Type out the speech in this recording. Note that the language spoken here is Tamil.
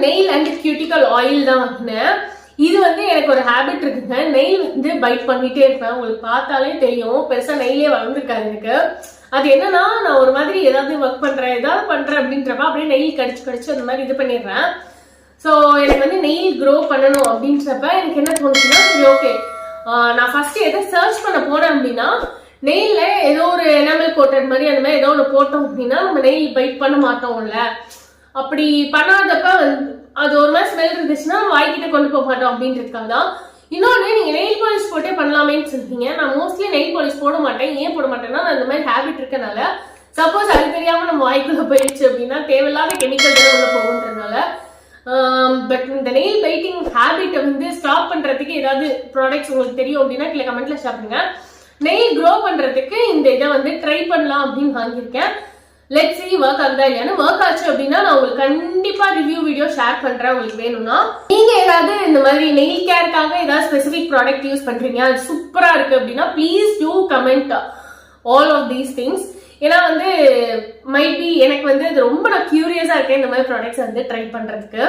நெயில் அண்ட் கியூட்டிக்கல் ஆயில் தான் வாங்கினேன். இது வந்து எனக்கு ஒரு ஹேபிட் இருக்குங்க, நெயில் வந்து பைட் பண்ணிட்டே இருப்பேன். உங்களுக்கு பார்த்தாலே தெரியும், பெருசா நெயிலே வளர்ந்துருக்காது எனக்கு. அது என்னன்னா, நான் ஒரு மாதிரி ஏதாவது ஒர்க் பண்றேன் ஏதாவது பண்றேன் அப்படின்றப்ப அப்படியே நெயில் கடிச்சு அந்த மாதிரி இது பண்ணிடுறேன். ஸோ எனக்கு வந்து நெயில் க்ரோ பண்ணணும் அப்படின்றப்ப எனக்கு என்ன தோணுச்சுன்னா, சரி ஓகே, நான் ஃபர்ஸ்ட் எதை சர்ச் பண்ண போனேன் அப்படின்னா, நெயில்ல ஏதோ ஒரு எனாமல் கோட்டட் மாதிரி அந்த மாதிரி ஏதோ ஒன்று போட்டோம் அப்படின்னா நம்ம நெயில் பைட் பண்ண மாட்டோம்ல. அப்படி பண்ணாதப்ப அது ஒரு மாதிரி ஸ்மெல் இருந்துச்சுன்னா வாய்க்கிட்ட கொண்டு போக மாட்டோம் அப்படின்றதுக்காக தான். இன்னொன்று, நீங்க நெயில் பாலிஷ் போட்டே பண்ணலாமேன்னு சொல்றீங்க. நான் மோஸ்ட்லி நெயில் பாலிஷ் போட மாட்டேன். ஏன் போட மாட்டேன்னா, நான் இந்த மாதிரி ஹேபிட் இருக்கனால. சப்போஸ் அது தெரியாம நம்ம வாய்க்குள்ள போயிடுச்சு அப்படின்னா தேவையில்லாத கெமிக்கல் தான் உள்ள போகுன்றதுனால. பட் இந்த நெயில் பைட்டிங் ஹேபிட்டை வந்து ஸ்டாப் பண்றதுக்கு ஏதாவது ப்ராடக்ட்ஸ் உங்களுக்கு தெரியும் அப்படின்னா கீழே கமெண்ட்ல ஷேர் பண்ணுங்க. நெயில் க்ரோ பண்றதுக்கு இந்த இதை வந்து ட்ரை பண்ணலாம் அப்படின்னு வாங்கியிருக்கேன். லெட்ஸ் see ஒர்க் ஆகுதா இல்லையான்னு. ஒர்க் ஆச்சு அப்படின்னா நான் உங்களுக்கு கண்டிப்பா ரிவ்யூ வீடியோ ஷேர் பண்றேன். உங்களுக்கு வேணும்னா நீங்க ஏதாவது இந்த மாதிரி நெயில் கேருக்காக ஏதாவது ஸ்பெசிபிக் ப்ராடக்ட் யூஸ் பண்றீங்க, அது சூப்பரா இருக்கு அப்படின்னா please do comment all of these things. ஏன்னா வந்து மைபி எனக்கு வந்து அது ரொம்ப நான் கியூரியஸா இருக்கேன் இந்த மாதிரி ப்ராடக்ட்ஸ் வந்து ட்ரை பண்றதுக்கு.